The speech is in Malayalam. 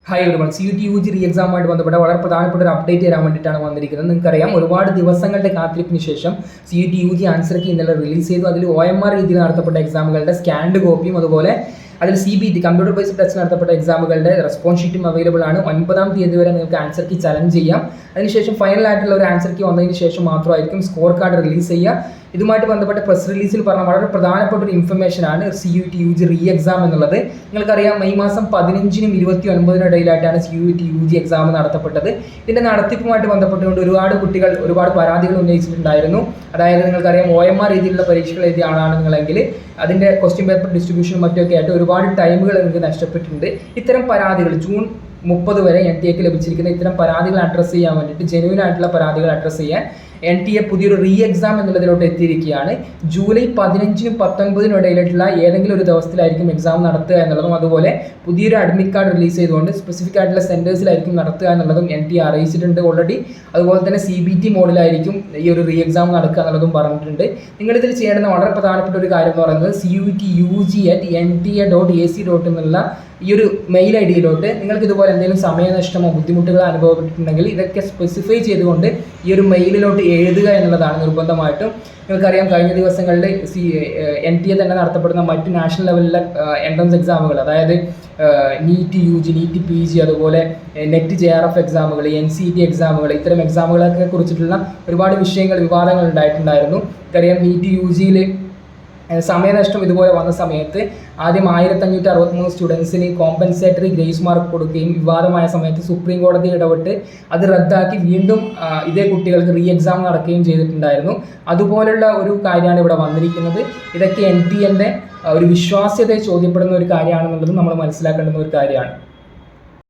Hi everyone, CUET UG re എക്സാമുമായിട്ട് ബന്ധപ്പെട്ട വളരെ പ്രധാനപ്പെട്ട ഒരു അപ്ഡേറ്റ് തരാൻ വേണ്ടിയിട്ടാണ് വന്നിരിക്കുന്നത്. നിങ്ങൾക്കറിയാം, ഒരുപാട് ദിവസങ്ങളുടെ കാത്തിരിപ്പിന് ശേഷം CUET UG ആൻസർ കീ ഇന്നലെ റിലീസ് ചെയ്തു. അതിൽ OMR രീതിയിൽ നടത്തപ്പെട്ട എക്സാമുകളുടെ സ്കാൻഡ് കോപ്പിയും അതുപോലെ അതിൽ CBT കമ്പ്യൂട്ടർ ബേസ്ഡ് ടെസ്റ്റ് നടത്തപ്പെട്ട എക്സാമുകളുടെ റെസ്പോൺസ് ഷീറ്റും അവൈലബിൾ ആണ്. 9-ാം തീയതി വരെ നിങ്ങൾക്ക് ആൻസർ കീ ചലഞ്ച് ചെയ്യാം. അതിനുശേഷം ഫൈനൽ ആയിട്ടുള്ള ഒരു ആൻസർ കീ വന്നതിന് ശേഷം മാത്രമായിരിക്കും സ്കോർ കാർഡ് റിലീസ് ചെയ്യുക. ഇതുമായിട്ട് ബന്ധപ്പെട്ട പ്രസ് റിലീസിൽ പറഞ്ഞ വളരെ പ്രധാനപ്പെട്ട ഒരു ഇൻഫർമേഷൻ ആണ് CUET UG റീ എക്സാം എന്നുള്ളത്. നിങ്ങൾക്കറിയാം, മെയ് മാസം 15-നും 29-നും ഇടയിലായിട്ടാണ് CUET UG എക്സാം നടത്തപ്പെട്ടത്. ഇതിൻ്റെ നടത്തിപ്പുമായിട്ട് ബന്ധപ്പെട്ടുകൊണ്ട് ഒരുപാട് കുട്ടികൾ ഒരുപാട് പരാതികൾ ഉന്നയിച്ചിട്ടുണ്ടായിരുന്നു. അതായത് നിങ്ങൾക്കറിയാം, OMR രീതിയിലുള്ള പരീക്ഷകൾ എഴുതിയ ആളാണ് നിങ്ങളെങ്കിൽ അതിൻ്റെ ക്വസ്റ്റ്യൻ പേപ്പർ ഡിസ്ട്രിബ്യൂഷനും മറ്റൊക്കെ ആയിട്ട് ഒരുപാട് ടൈമുകൾ നിങ്ങൾക്ക് നഷ്ടപ്പെട്ടിട്ടുണ്ട്. ഇത്തരം പരാതികൾ ജൂൺ 30 വരെ NTA ലഭിച്ചിരിക്കുന്ന ഇത്തരം പരാതികൾ അഡ്രസ്സ് ചെയ്യാൻ വേണ്ടിയിട്ട്, ജെന്യൂൻ ആയിട്ടുള്ള പരാതികൾ അഡ്രസ്സ് ചെയ്യാൻ NTA പുതിയൊരു റീ എക്സാം എന്നുള്ളതിലോട്ട് എത്തിയിരിക്കുകയാണ്. ജൂലൈ 15-നും 19-നും ഇടയിലായിട്ടുള്ള ഏതെങ്കിലും ഒരു ദിവസത്തിലായിരിക്കും എക്സാം നടത്തുക എന്നുള്ളതും, അതുപോലെ പുതിയൊരു അഡ്മിറ്റ് കാർഡ് റിലീസ് ചെയ്തുകൊണ്ട് സ്പെസിഫിക് ആയിട്ടുള്ള സെൻറ്റേഴ്സിലായിരിക്കും നടത്തുക എന്നുള്ളതും NTA അറിയിച്ചിട്ടുണ്ട് ഓൾറെഡി. അതുപോലെ തന്നെ CBT മോഡിലായിരിക്കും ഈ ഒരു റീ എക്സാം നടക്കുക എന്നുള്ളതും പറഞ്ഞിട്ടുണ്ട്. നിങ്ങളിതിൽ ചെയ്യേണ്ടുന്ന വളരെ പ്രധാനപ്പെട്ട ഒരു കാര്യം എന്ന് പറയുന്നത് CUETUG@NTA.ac.in എന്നുള്ള ഈ ഒരു മെയിൽ ID-യിലോട്ട് നിങ്ങൾക്ക് ഇതുപോലെ എന്തെങ്കിലും സമയനഷ്ടമോ ബുദ്ധിമുട്ടുകളോ അനുഭവപ്പെട്ടിട്ടുണ്ടെങ്കിൽ ഇതൊക്കെ സ്പെസിഫൈ ചെയ്തുകൊണ്ട് ഈ ഒരു മെയിലിലോട്ട് എഴുതുക എന്നുള്ളതാണ് നിർബന്ധമായിട്ടും. നിങ്ങൾക്കറിയാം, കഴിഞ്ഞ ദിവസങ്ങളിൽ NTA തന്നെ നടത്തപ്പെടുന്ന മറ്റ് നാഷണൽ ലെവലിലെ എൻട്രൻസ് എക്സാമുകൾ, അതായത് നീറ്റ് UG, നീറ്റ് PG, അതുപോലെ നെറ്റ് JRF എക്സാമുകൾ, NCET എക്സാമുകൾ, ഇത്തരം എക്സാമുകളൊക്കെ കുറിച്ചിട്ടുള്ള ഒരുപാട് വിഷയങ്ങൾ, വിവാദങ്ങൾ ഉണ്ടായിട്ടുണ്ടായിരുന്നു. നമുക്കറിയാം, നീറ്റ് UG-യിൽ സമയനഷ്ടം ഇതുപോലെ വന്ന സമയത്ത് ആദ്യം 1563 സ്റ്റുഡൻസിന് കോമ്പൻസേറ്ററി ഗ്രേസ് മാർക്ക് കൊടുക്കുകയും വിവാദമായ സമയത്ത് സുപ്രീം കോടതി ഇടപെട്ട് അത് റദ്ദാക്കി വീണ്ടും ഇതേ കുട്ടികൾക്ക് റീ എക്സാം നടക്കുകയും ചെയ്തിട്ടുണ്ടായിരുന്നു. അതുപോലുള്ള ഒരു കാര്യമാണ് ഇവിടെ വന്നിരിക്കുന്നത്. ഇതൊക്കെ NTA ഒരു വിശ്വാസ്യതയെ ചോദ്യപ്പെടുന്ന ഒരു കാര്യമാണെന്നുള്ളത് നമ്മൾ മനസ്സിലാക്കേണ്ടുന്ന ഒരു കാര്യമാണ്.